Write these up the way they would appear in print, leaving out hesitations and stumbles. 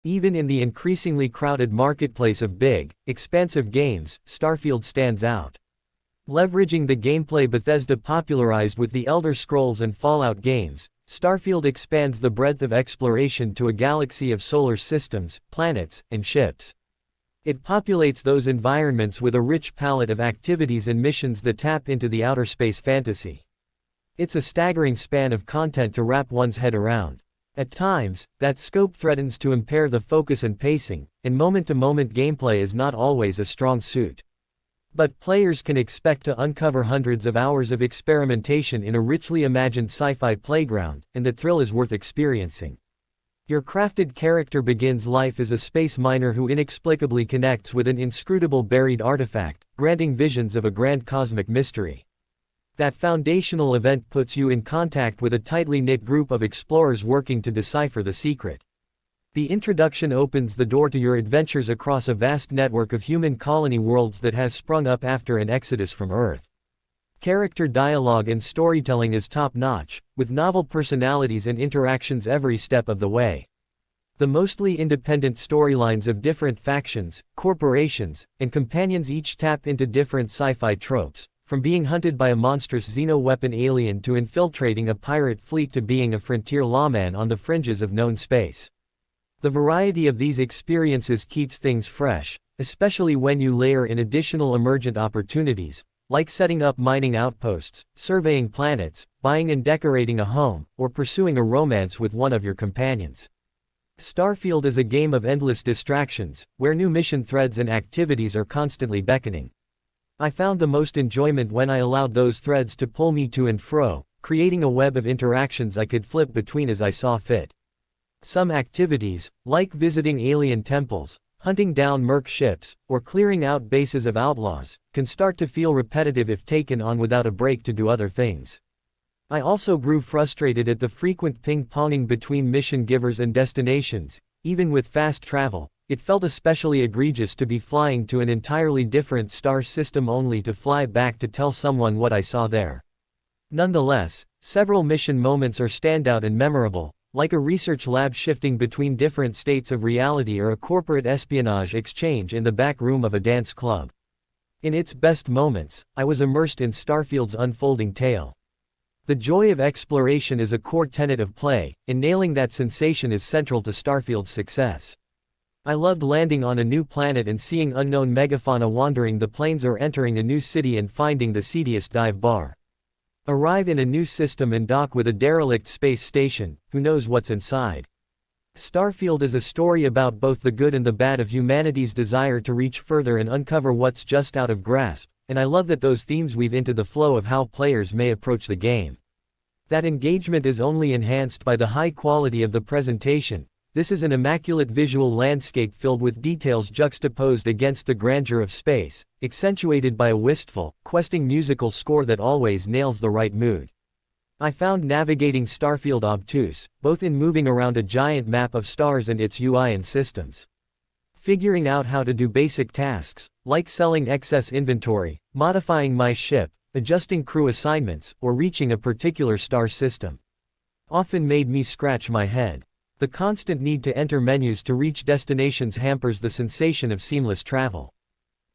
Even in the increasingly crowded marketplace of big, expansive games, Starfield stands out. Leveraging the gameplay Bethesda popularized with the Elder Scrolls and Fallout games, Starfield expands the breadth of exploration to a galaxy of solar systems, planets, and ships. It populates those environments with a rich palette of activities and missions that tap into the outer space fantasy. It's a staggering span of content to wrap one's head around. At times, that scope threatens to impair the focus and pacing, and moment-to-moment gameplay is not always a strong suit. But players can expect to uncover hundreds of hours of experimentation in a richly imagined sci-fi playground, and the thrill is worth experiencing. Your crafted character begins life as a space miner who inexplicably connects with an inscrutable buried artifact, granting visions of a grand cosmic mystery. That foundational event puts you in contact with a tightly knit group of explorers working to decipher the secret. The introduction opens the door to your adventures across a vast network of human colony worlds that has sprung up after an exodus from Earth. Character dialogue and storytelling is top-notch, with novel personalities and interactions every step of the way. The mostly independent storylines of different factions, corporations, and companions each tap into different sci-fi tropes, from being hunted by a monstrous xeno-weapon alien to infiltrating a pirate fleet to being a frontier lawman on the fringes of known space. The variety of these experiences keeps things fresh, especially when you layer in additional emergent opportunities, like setting up mining outposts, surveying planets, buying and decorating a home, or pursuing a romance with one of your companions. Starfield is a game of endless distractions, where new mission threads and activities are constantly beckoning. I found the most enjoyment when I allowed those threads to pull me to and fro, creating a web of interactions I could flip between as I saw fit. Some activities, like visiting alien temples, hunting down merc ships, or clearing out bases of outlaws, can start to feel repetitive if taken on without a break to do other things. I also grew frustrated at the frequent ping-ponging between mission givers and destinations. Even with fast travel, it felt especially egregious to be flying to an entirely different star system only to fly back to tell someone what I saw there. Nonetheless, several mission moments are standout and memorable, like a research lab shifting between different states of reality or a corporate espionage exchange in the back room of a dance club. In its best moments, I was immersed in Starfield's unfolding tale. The joy of exploration is a core tenet of play, and nailing that sensation is central to Starfield's success. I loved landing on a new planet and seeing unknown megafauna wandering the plains or entering a new city and finding the seediest dive bar. Arrive in a new system and dock with a derelict space station, who knows what's inside. Starfield is a story about both the good and the bad of humanity's desire to reach further and uncover what's just out of grasp, and I love that those themes weave into the flow of how players may approach the game. That engagement is only enhanced by the high quality of the presentation. This is an immaculate visual landscape filled with details juxtaposed against the grandeur of space, accentuated by a wistful, questing musical score that always nails the right mood. I found navigating Starfield obtuse, both in moving around a giant map of stars and its UI and systems. Figuring out how to do basic tasks, like selling excess inventory, modifying my ship, adjusting crew assignments, or reaching a particular star system, often made me scratch my head. The constant need to enter menus to reach destinations hampers the sensation of seamless travel.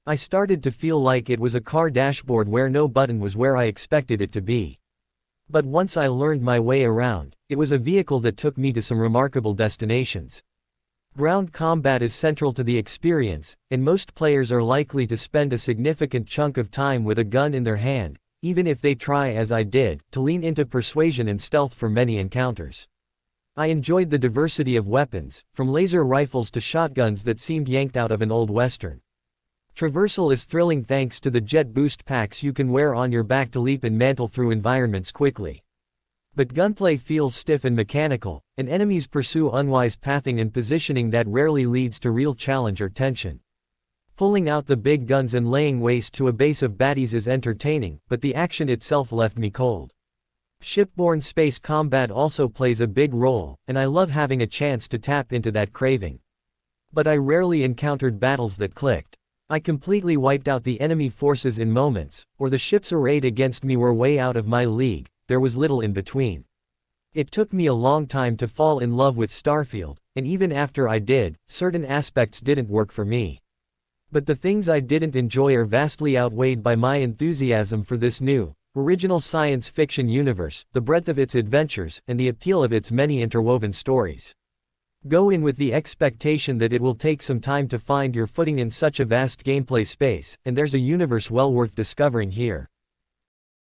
I started to feel like it was a car dashboard where no button was where I expected it to be. But once I learned my way around, it was a vehicle that took me to some remarkable destinations. Ground combat is central to the experience, and most players are likely to spend a significant chunk of time with a gun in their hand, even if they try, as I did, to lean into persuasion and stealth for many encounters. I enjoyed the diversity of weapons, from laser rifles to shotguns that seemed yanked out of an old western. Traversal is thrilling thanks to the jet boost packs you can wear on your back to leap and mantle through environments quickly. But gunplay feels stiff and mechanical, and enemies pursue unwise pathing and positioning that rarely leads to real challenge or tension. Pulling out the big guns and laying waste to a base of baddies is entertaining, but the action itself left me cold. Shipborne space combat also plays a big role, and I love having a chance to tap into that craving. But I rarely encountered battles that clicked. I completely wiped out the enemy forces in moments, or the ships arrayed against me were way out of my league. There was little in between. It took me a long time to fall in love with Starfield, and even after I did, certain aspects didn't work for me. But the things I didn't enjoy are vastly outweighed by my enthusiasm for this new, original science fiction universe, the breadth of its adventures, and the appeal of its many interwoven stories. Go in with the expectation that it will take some time to find your footing in such a vast gameplay space, and there's a universe well worth discovering here.